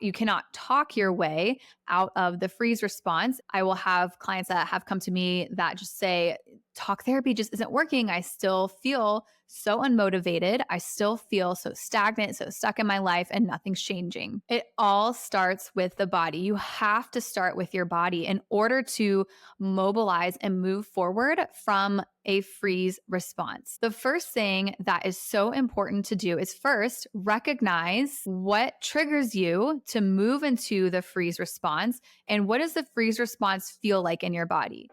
You cannot talk your way out of the freeze response. I will have clients that have come to me that just say, talk therapy just isn't working. I still feel so unmotivated. I still feel so stagnant, so stuck in my life, and nothing's changing. It all starts with the body. You have to start with your body in order to mobilize and move forward from a freeze response. The first thing that is so important to do is first recognize what triggers you to move into the freeze response and what does the freeze response feel like in your body.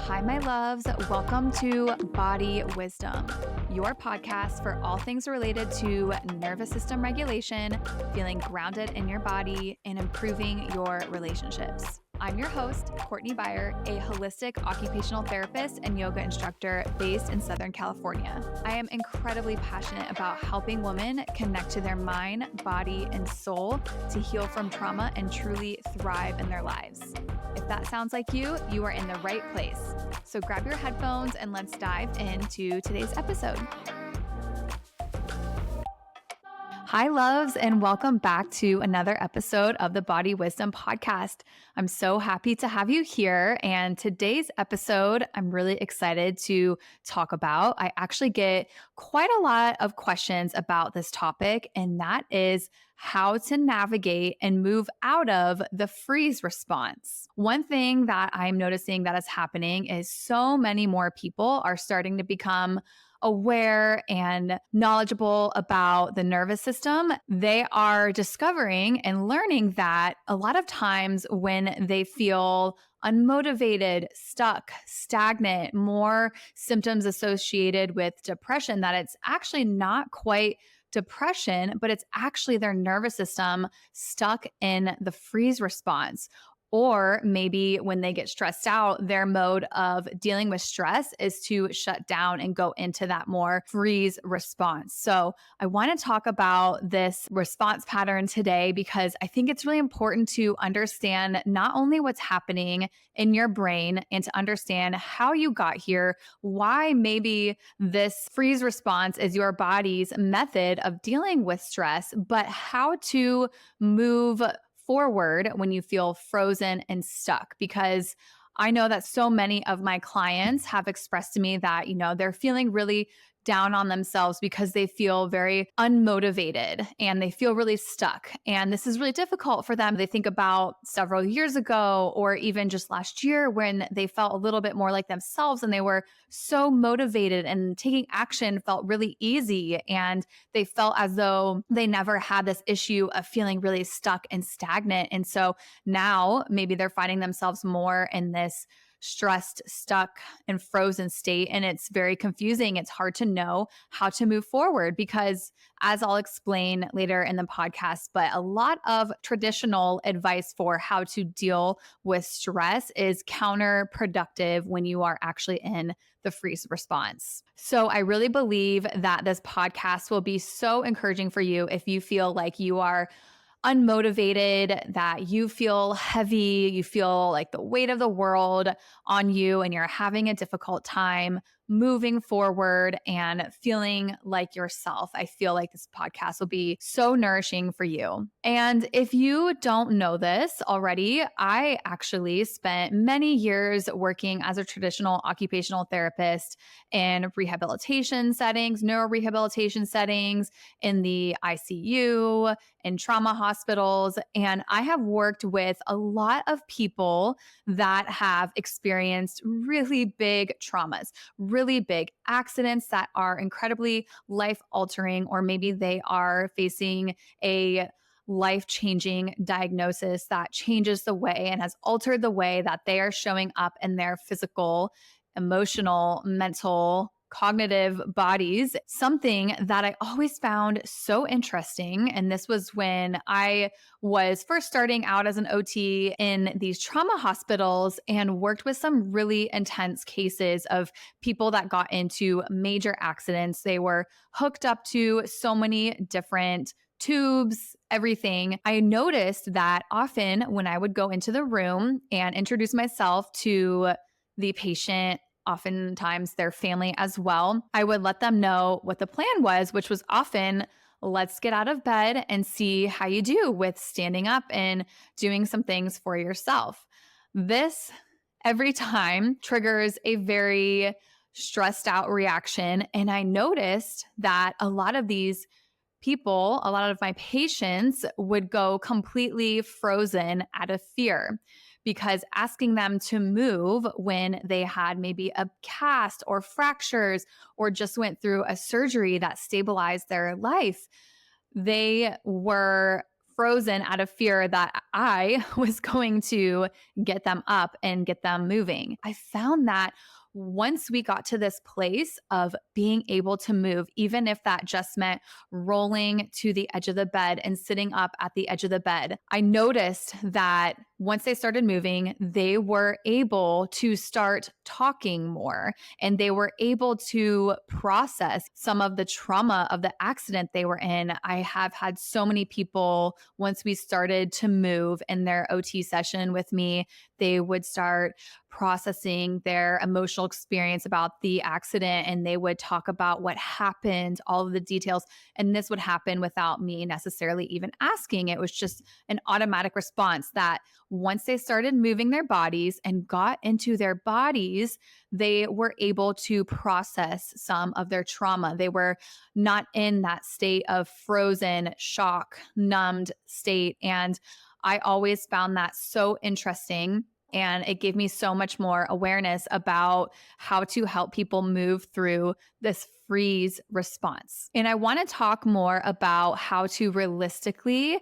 Hi, my loves. Welcome to Body Wisdom, your podcast for all things related to nervous system regulation, feeling grounded in your body, and improving your relationships. I'm your host, Courtney Beyer, a holistic occupational therapist and yoga instructor based in Southern California. I am incredibly passionate about helping women connect to their mind, body, and soul to heal from trauma and truly thrive in their lives. If that sounds like you, you are in the right place. So grab your headphones and let's dive into today's episode. Hi, loves, and welcome back to another episode of the Body Wisdom Podcast. I'm so happy to have you here. And today's episode, I'm really excited to talk about. I actually get quite a lot of questions about this topic, and that is how to navigate and move out of the freeze response. One thing that I'm noticing that is happening is so many more people are starting to become aware and knowledgeable about the nervous system. They are discovering and learning that a lot of times when they feel unmotivated, stuck, stagnant, more symptoms associated with depression, that it's actually not quite depression, but it's actually their nervous system stuck in the freeze response. Or maybe when they get stressed out, their mode of dealing with stress is to shut down and go into that more freeze response. So I want to talk about this response pattern today because I think it's really important to understand not only what's happening in your brain and to understand how you got here, why maybe this freeze response is your body's method of dealing with stress, but how to move forward when you feel frozen and stuck. Because I know that so many of my clients have expressed to me that, they're feeling really down on themselves because they feel very unmotivated and they feel really stuck. And this is really difficult for them. They think about several years ago or even just last year when they felt a little bit more like themselves and they were so motivated and taking action felt really easy. And they felt as though they never had this issue of feeling really stuck and stagnant. And so now maybe they're finding themselves more in this stressed, stuck, and frozen state. And it's very confusing. It's hard to know how to move forward because, as I'll explain later in the podcast, but a lot of traditional advice for how to deal with stress is counterproductive when you are actually in the freeze response. So I really believe that this podcast will be so encouraging for you if you feel like you are unmotivated, that you feel heavy, you feel like the weight of the world on you, and you're having a difficult time moving forward and feeling like yourself. I feel like this podcast will be so nourishing for you. And if you don't know this already, I actually spent many years working as a traditional occupational therapist in rehabilitation settings, neurorehabilitation settings, in the ICU, in trauma hospitals. And I have worked with a lot of people that have experienced really big traumas, really big accidents that are incredibly life-altering, or maybe they are facing a life-changing diagnosis that changes the way and has altered the way that they are showing up in their physical, emotional, mental, cognitive bodies. Something that I always found so interesting, and this was when I was first starting out as an OT in these trauma hospitals and worked with some really intense cases of people that got into major accidents. They were hooked up to so many different tubes, everything. I noticed that often when I would go into the room and introduce myself to the patient oftentimes their family as well, I would let them know what the plan was, which was often, let's get out of bed and see how you do with standing up and doing some things for yourself. This every time triggers a very stressed out reaction. And I noticed that a lot of these people, a lot of my patients would go completely frozen out of fear because asking them to move when they had maybe a cast or fractures or just went through a surgery that stabilized their life, they were frozen out of fear that I was going to get them up and get them moving. I found that once we got to this place of being able to move, even if that just meant rolling to the edge of the bed and sitting up at the edge of the bed, I noticed that once they started moving, they were able to start talking more and they were able to process some of the trauma of the accident they were in. I have had so many people, once we started to move in their OT session with me, they would start processing their emotional experience about the accident and they would talk about what happened, all of the details. And this would happen without me necessarily even asking. It was just an automatic response that once they started moving their bodies and got into their bodies, they were able to process some of their trauma. They were not in that state of frozen, shock, numbed state. And I always found that so interesting. And it gave me so much more awareness about how to help people move through this freeze response. And I want to talk more about how to realistically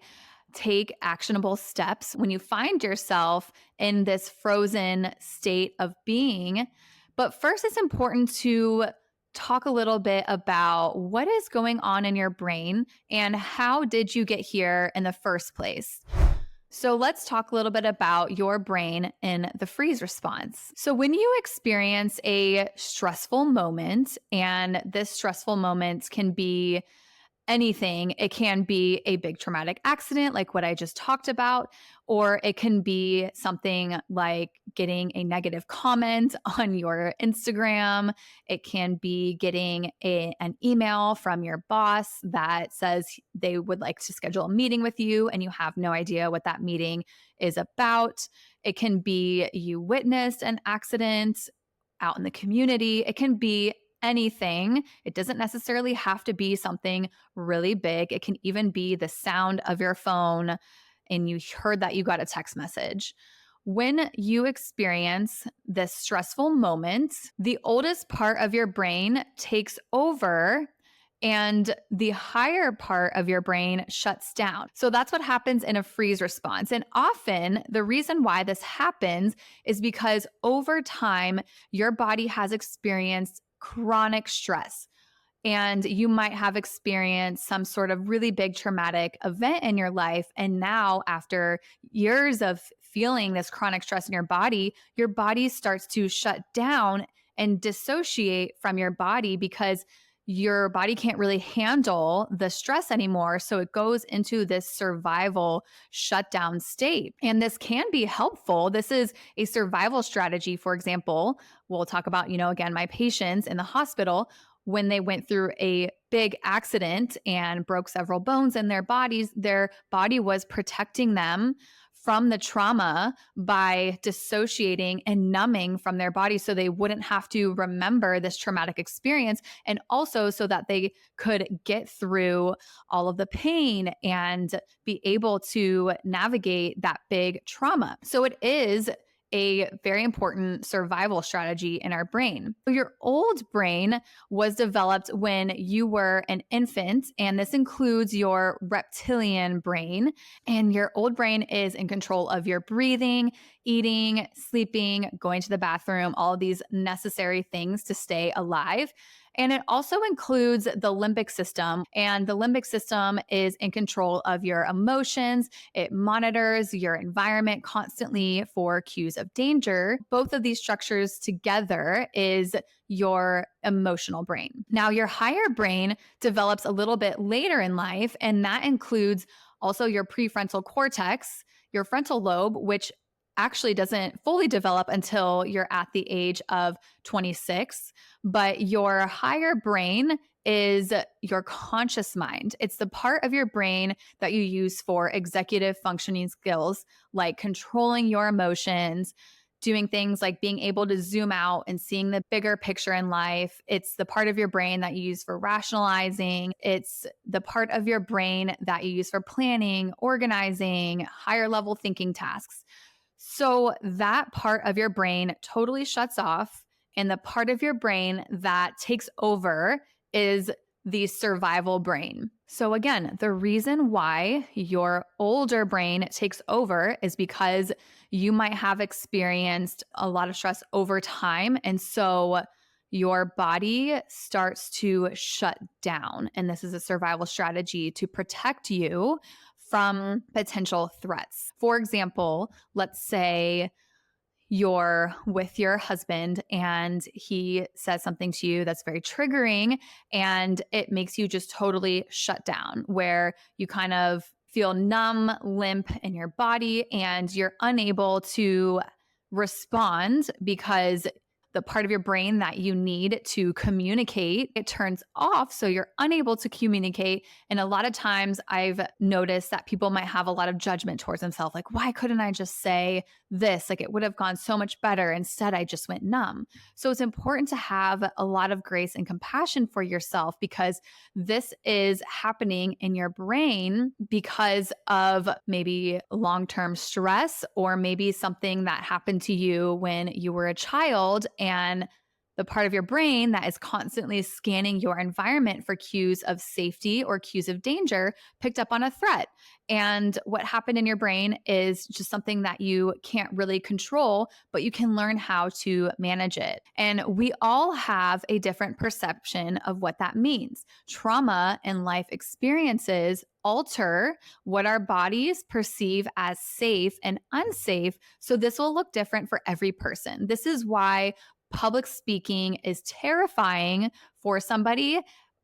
take actionable steps when you find yourself in this frozen state of being. But first, it's important to talk a little bit about what is going on in your brain and how did you get here in the first place. So let's talk a little bit about your brain in the freeze response. So when you experience a stressful moment, and this stressful moment can be anything. It can be a big traumatic accident, like what I just talked about, or it can be something like getting a negative comment on your Instagram. It can be getting an email from your boss that says they would like to schedule a meeting with you and you have no idea what that meeting is about. It can be you witnessed an accident out in the community. It can be anything. It doesn't necessarily have to be something really big. It can even be the sound of your phone and you heard that you got a text message. When you experience this stressful moment, the oldest part of your brain takes over and the higher part of your brain shuts down. So that's what happens in a freeze response. And often the reason why this happens is because over time, your body has experienced chronic stress. And you might have experienced some sort of really big traumatic event in your life. And now, after years of feeling this chronic stress in your body starts to shut down and dissociate from your body because your body can't really handle the stress anymore. So it goes into this survival shutdown state. And this can be helpful. This is a survival strategy. For example, we'll talk about, again, my patients in the hospital when they went through a big accident and broke several bones in their bodies, their body was protecting them from the trauma by dissociating and numbing from their body so they wouldn't have to remember this traumatic experience, and also so that they could get through all of the pain and be able to navigate that big trauma. So it is a very important survival strategy in our brain. Your old brain was developed when you were an infant, and this includes your reptilian brain. And your old brain is in control of your breathing, eating, sleeping, going to the bathroom, all of these necessary things to stay alive. And it also includes the limbic system. And the limbic system is in control of your emotions. It monitors your environment constantly for cues of danger. Both of these structures together is your emotional brain. Now, your higher brain develops a little bit later in life, and that includes also your prefrontal cortex, your frontal lobe, which actually doesn't fully develop until you're at the age of 26. But your higher brain is your conscious mind. It's the part of your brain that you use for executive functioning skills, like controlling your emotions, doing things like being able to zoom out and seeing the bigger picture in life. It's the part of your brain that you use for rationalizing. It's the part of your brain that you use for planning, organizing, higher level thinking tasks. So that part of your brain totally shuts off. And the part of your brain that takes over is the survival brain. So, again, the reason why your older brain takes over is because you might have experienced a lot of stress over time. And so your body starts to shut down. And this is a survival strategy to protect you from potential threats. For example, let's say you're with your husband and he says something to you that's very triggering and it makes you just totally shut down, where you kind of feel numb, limp in your body, and you're unable to respond because the part of your brain that you need to communicate, it turns off. So you're unable to communicate. And a lot of times I've noticed that people might have a lot of judgment towards themselves. Like, why couldn't I just say this? Like, it would have gone so much better. Instead, I just went numb. So it's important to have a lot of grace and compassion for yourself, because this is happening in your brain because of maybe long-term stress, or maybe something that happened to you when you were a child, and the part of your brain that is constantly scanning your environment for cues of safety or cues of danger picked up on a threat. And what happened in your brain is just something that you can't really control, but you can learn how to manage it. And we all have a different perception of what that means. Trauma and life experiences alter what our bodies perceive as safe and unsafe. So this will look different for every person. This is why public speaking is terrifying for somebody.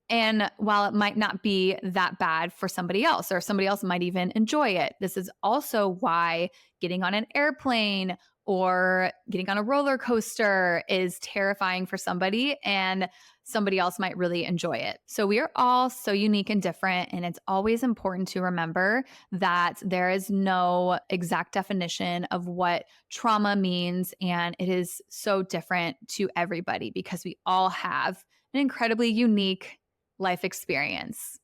And while it might not be that bad for somebody else, or somebody else might even enjoy it, this is also why getting on an airplane or getting on a roller coaster is terrifying for somebody, and somebody else might really enjoy it. So we are all so unique and different. And it's always important to remember that there is no exact definition of what trauma means. And it is so different to everybody because we all have an incredibly unique life experience.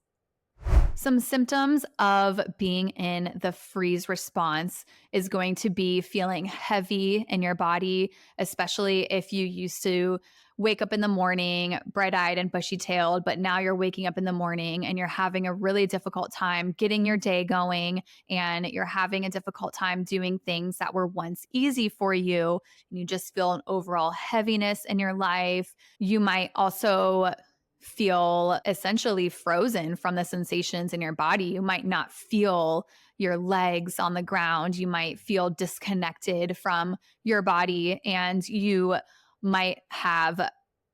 Some symptoms of being in the freeze response is going to be feeling heavy in your body, especially if you used to wake up in the morning bright-eyed and bushy-tailed, but now you're waking up in the morning and you're having a really difficult time getting your day going, and you're having a difficult time doing things that were once easy for you, and you just feel an overall heaviness in your life. You might also feel essentially frozen from the sensations in your body. You might not feel your legs on the ground. You might feel disconnected from your body, and you might have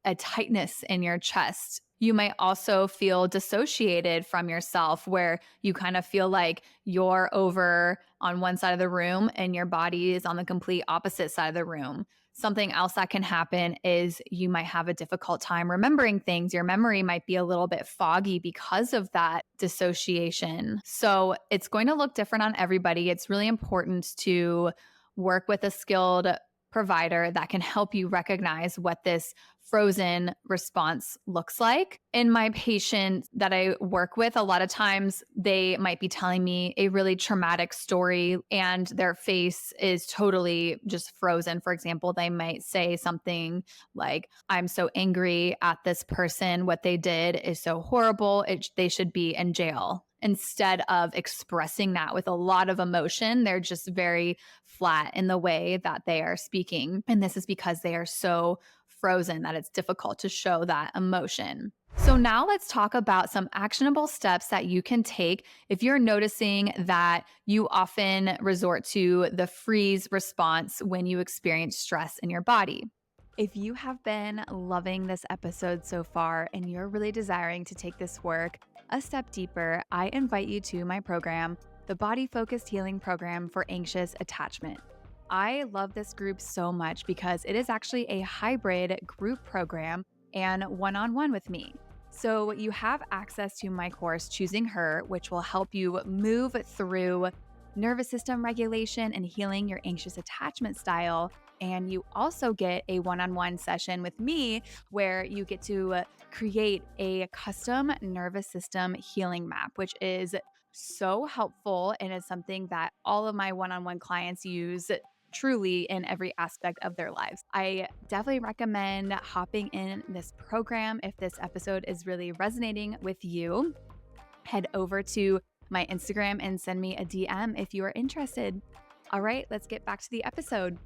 a tightness in your chest. You might also feel dissociated from yourself, where you kind of feel like you're over on one side of the room and your body is on the complete opposite side of the room. Something else that can happen is you might have a difficult time remembering things. Your memory might be a little bit foggy because of that dissociation. So it's going to look different on everybody. It's really important to work with a skilled provider that can help you recognize what this frozen response looks like. In my patients that I work with, a lot of times they might be telling me a really traumatic story and their face is totally just frozen. For example, they might say something like, I'm so angry at this person. What they did is so horrible. They should be in jail. Instead of expressing that with a lot of emotion, they're just very flat in the way that they are speaking. And this is because they are so frozen that it's difficult to show that emotion. So now let's talk about some actionable steps that you can take if you're noticing that you often resort to the freeze response when you experience stress in your body. If you have been loving this episode so far and you're really desiring to take this work a step deeper, I invite you to my program, the Body Focused Healing Program for Anxious Attachment. I love this group so much because it is actually a hybrid group program and one-on-one with me. So you have access to my course, Choosing Her, which will help you move through nervous system regulation and healing your anxious attachment style. And you also get a one-on-one session with me where you get to create a custom nervous system healing map, which is so helpful and is something that all of my one-on-one clients use truly in every aspect of their lives. I definitely recommend hopping in this program if this episode is really resonating with you. Head over to my Instagram and send me a DM if you are interested. All right, let's get back to the episode.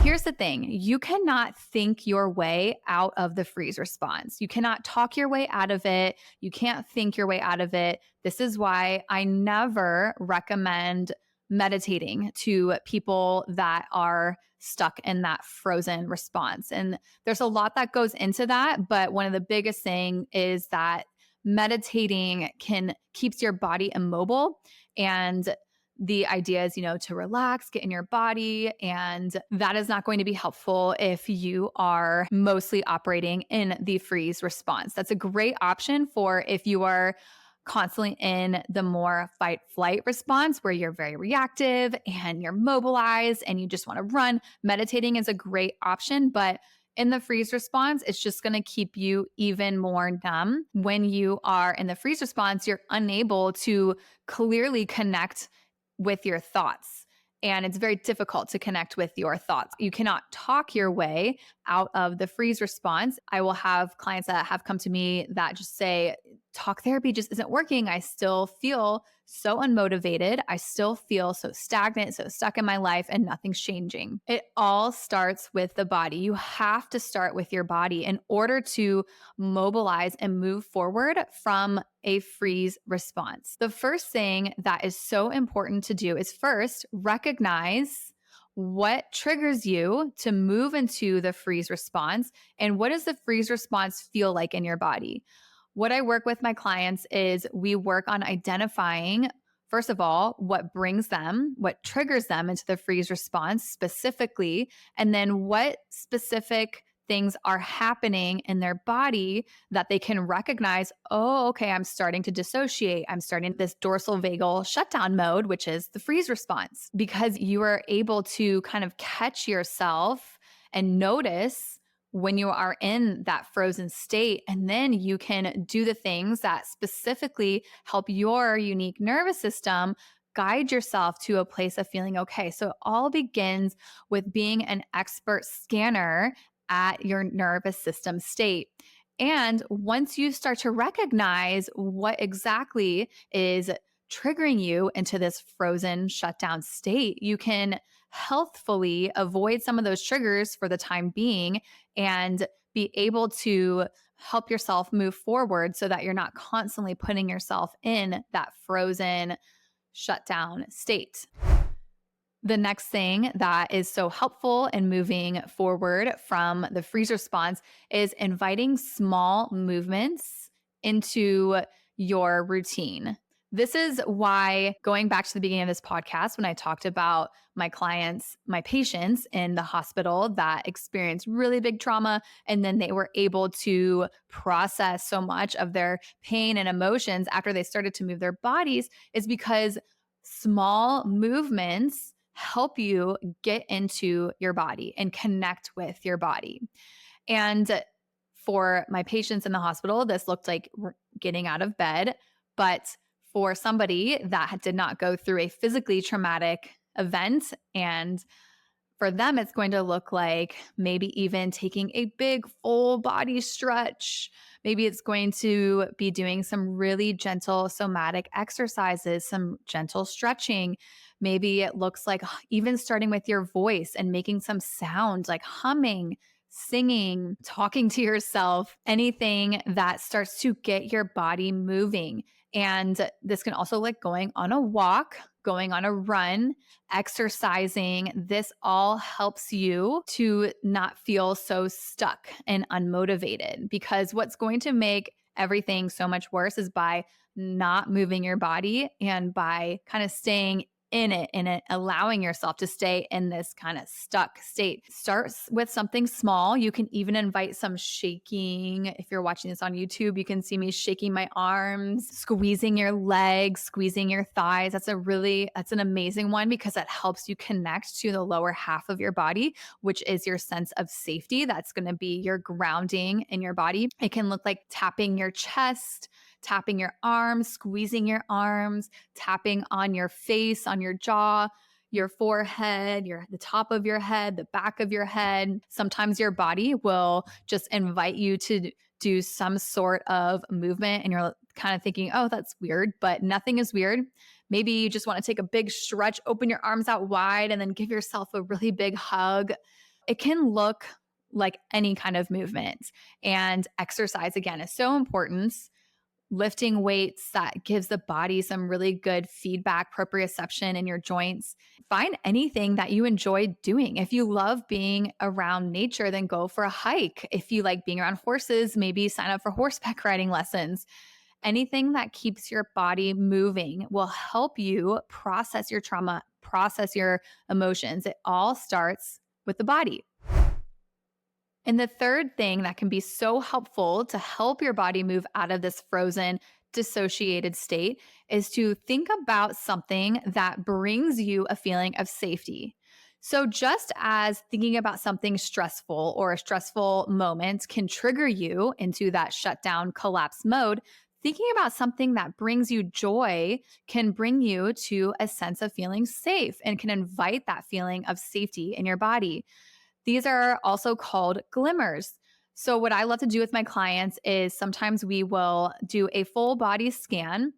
Here's the thing. You cannot think your way out of the freeze response. You cannot talk your way out of it. You can't think your way out of it. This is why I never recommend meditating to people that are stuck in that frozen response. And there's a lot that goes into that, but one of the biggest thing is that meditating keeps your body immobile, and the idea is, to relax, get in your body. And that is not going to be helpful if you are mostly operating in the freeze response. That's a great option for if you are constantly in the more fight flight response where you're very reactive and you're mobilized and you just want to run. Meditating is a great option, but in the freeze response, it's just going to keep you even more numb. When you are in the freeze response, you're unable to clearly connect with your thoughts. And it's very difficult to connect with your thoughts. You cannot talk your way out of the freeze response. I will have clients that have come to me that just say, talk therapy just isn't working. I still feel so unmotivated. I still feel so stagnant, so stuck in my life, and nothing's changing. It all starts with the body. You have to start with your body in order to mobilize and move forward from a freeze response. The first thing that is so important to do is first recognize what triggers you to move into the freeze response and what does the freeze response feel like in your body. What I work with my clients is we work on identifying, first of all, what triggers them into the freeze response specifically, and then what specific things are happening in their body that they can recognize, oh, okay, I'm starting to dissociate. I'm starting this dorsal vagal shutdown mode, which is the freeze response, because you are able to kind of catch yourself and notice when you are in that frozen state. And then you can do the things that specifically help your unique nervous system guide yourself to a place of feeling okay. So it all begins with being an expert scanner at your nervous system state. And once you start to recognize what exactly is triggering you into this frozen shutdown state, you can healthfully avoid some of those triggers for the time being and be able to help yourself move forward so that you're not constantly putting yourself in that frozen shutdown state. The next thing that is so helpful in moving forward from the freeze response is inviting small movements into your routine. This is why, going back to the beginning of this podcast, when I talked about my patients in the hospital that experienced really big trauma, and then they were able to process so much of their pain and emotions after they started to move their bodies, is because small movements help you get into your body and connect with your body. And for my patients in the hospital, this looked like getting out of bed. But for somebody that did not go through a physically traumatic event, and for them, it's going to look like maybe even taking a big full body stretch. Maybe it's going to be doing some really gentle somatic exercises, some gentle stretching. Maybe it looks like even starting with your voice and making some sound like humming, singing, talking to yourself, anything that starts to get your body moving. And this can also look going on a walk, going on a run, exercising. This all helps you to not feel so stuck and unmotivated, because what's going to make everything so much worse is by not moving your body and by kind of staying in it and allowing yourself to stay in this kind of stuck state. Start with something small. You can even invite some shaking. If you're watching this on YouTube, you can see me shaking my arms, squeezing your legs, squeezing your thighs. That's an amazing one because that helps you connect to the lower half of your body, which is your sense of safety. That's going to be your grounding in your body. It can look like tapping your chest, tapping your arms, squeezing your arms, tapping on your face, on your jaw, your forehead, the top of your head, the back of your head. Sometimes your body will just invite you to do some sort of movement and you're kind of thinking, oh, that's weird, but nothing is weird. Maybe you just want to take a big stretch, open your arms out wide, and then give yourself a really big hug. It can look like any kind of movement. And exercise, again, is so important. Lifting weights, that gives the body some really good feedback, proprioception in your joints. Find anything that you enjoy doing. If you love being around nature, then go for a hike. If you like being around horses, maybe sign up for horseback riding lessons. Anything that keeps your body moving will help you process your trauma, process your emotions. It all starts with the body. And the third thing that can be so helpful to help your body move out of this frozen, dissociated state is to think about something that brings you a feeling of safety. So, just as thinking about something stressful or a stressful moment can trigger you into that shutdown collapse mode, thinking about something that brings you joy can bring you to a sense of feeling safe and can invite that feeling of safety in your body. These are also called glimmers. So, what I love to do with my clients is sometimes we will do a full body scan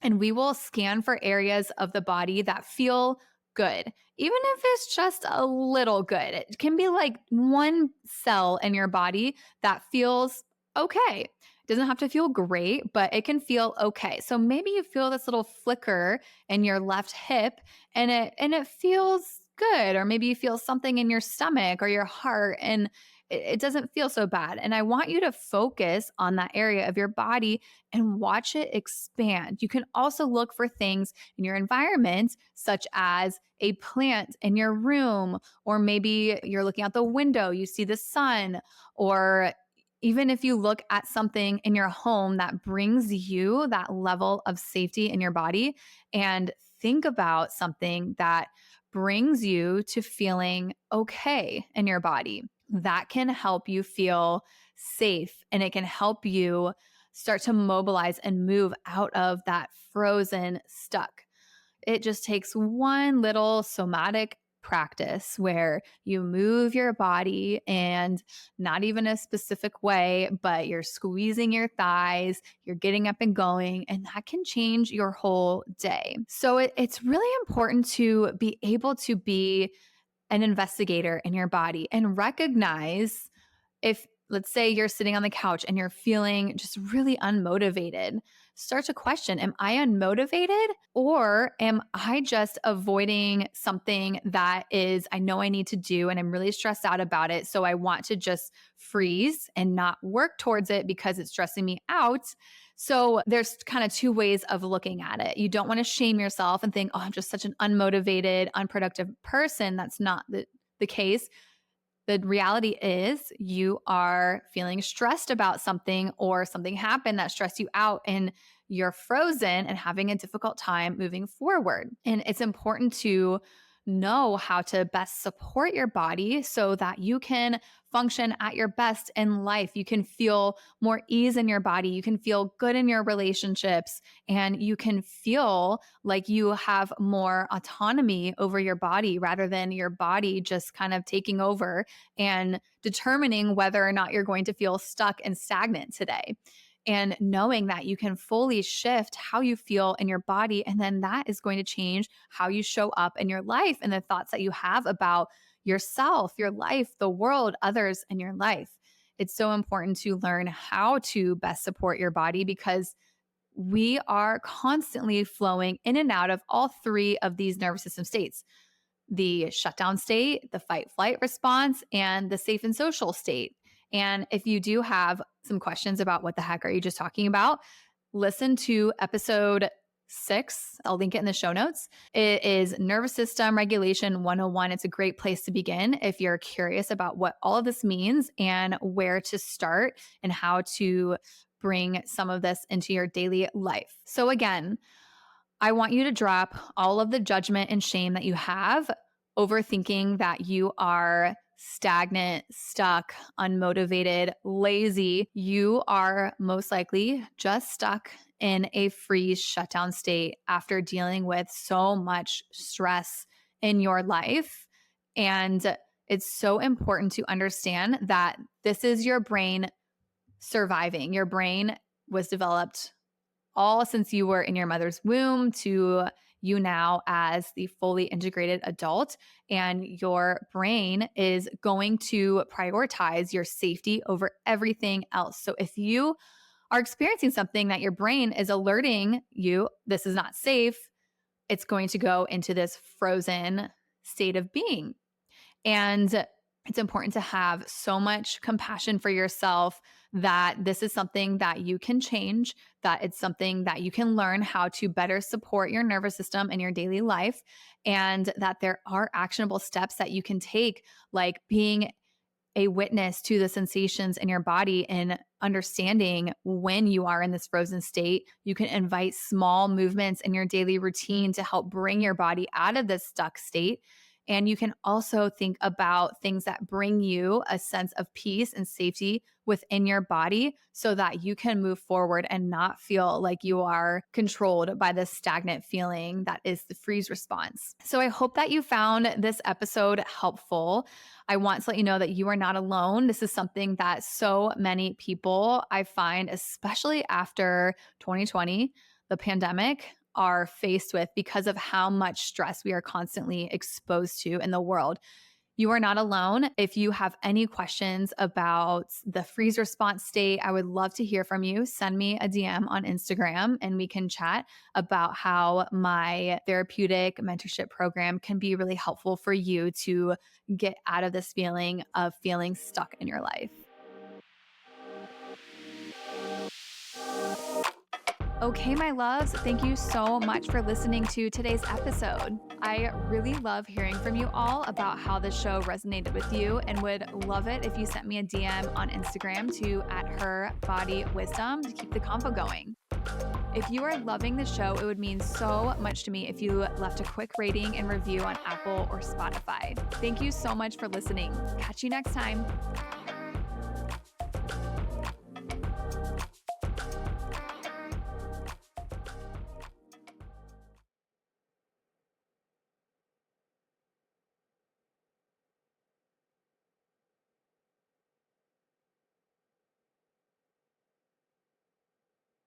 and we will scan for areas of the body that feel good, even if it's just a little good. It can be like one cell in your body that feels okay. It doesn't have to feel great, but it can feel okay. So maybe you feel this little flicker in your left hip and it feels good, or maybe you feel something in your stomach or your heart and it doesn't feel so bad. And I want you to focus on that area of your body and watch it expand. You can also look for things in your environment, such as a plant in your room, or maybe you're looking out the window, you see the sun, or even if you look at something in your home that brings you that level of safety in your body, and think about something that brings you to feeling okay in your body. That can help you feel safe and it can help you start to mobilize and move out of that frozen stuck. It just takes one little somatic practice where you move your body and not even a specific way, but you're squeezing your thighs, you're getting up and going, and that can change your whole day. So it's really important to be able to be an investigator in your body and recognize if, let's say, you're sitting on the couch and you're feeling just really unmotivated. Start to question, am I unmotivated or am I just avoiding something that is, I know I need to do and I'm really stressed out about it. So I want to just freeze and not work towards it because it's stressing me out. So there's kind of two ways of looking at it. You don't want to shame yourself and think, oh, I'm just such an unmotivated, unproductive person. That's not the case. The reality is you are feeling stressed about something or something happened that stressed you out and you're frozen and having a difficult time moving forward. And it's important to know how to best support your body so that you can function at your best in life. You can feel more ease in your body. You can feel good in your relationships and you can feel like you have more autonomy over your body rather than your body just kind of taking over and determining whether or not you're going to feel stuck and stagnant today. And knowing that you can fully shift how you feel in your body. And then that is going to change how you show up in your life and the thoughts that you have about yourself, your life, the world, others, and your life. It's so important to learn how to best support your body because we are constantly flowing in and out of all three of these nervous system states: the shutdown state, the fight flight response, and the safe and social state. And if you do have some questions about what the heck are you just talking about, listen to episode 6. I'll link it in the show notes. It is Nervous System Regulation 101. It's a great place to begin if you're curious about what all of this means and where to start and how to bring some of this into your daily life. So, again, I want you to drop all of the judgment and shame that you have over thinking that you are stagnant, stuck, unmotivated, lazy. You are most likely just stuck in a freeze shutdown state after dealing with so much stress in your life. And it's so important to understand that this is your brain surviving. Your brain was developed all since you were in your mother's womb to you now as the fully integrated adult. And your brain is going to prioritize your safety over everything else. So if you are experiencing something that your brain is alerting you, this is not safe, it's going to go into this frozen state of being. And it's important to have so much compassion for yourself that this is something that you can change, that it's something that you can learn how to better support your nervous system in your daily life, and that there are actionable steps that you can take, like being a witness to the sensations in your body and understanding when you are in this frozen state. You can invite small movements in your daily routine to help bring your body out of this stuck state. And you can also think about things that bring you a sense of peace and safety within your body so that you can move forward and not feel like you are controlled by this stagnant feeling that is the freeze response. So I hope that you found this episode helpful. I want to let you know that you are not alone. This is something that so many people, I find, especially after 2020, the pandemic, are faced with because of how much stress we are constantly exposed to in the world. You are not alone. If you have any questions about the freeze response state, I would love to hear from you. Send me a DM on Instagram and we can chat about how my therapeutic mentorship program can be really helpful for you to get out of this feeling of feeling stuck in your life. Okay, my loves, thank you so much for listening to today's episode. I really love hearing from you all about how the show resonated with you and would love it if you sent me a DM on Instagram to @herbodywisdom to keep the convo going. If you are loving the show, it would mean so much to me if you left a quick rating and review on Apple or Spotify. Thank you so much for listening. Catch you next time.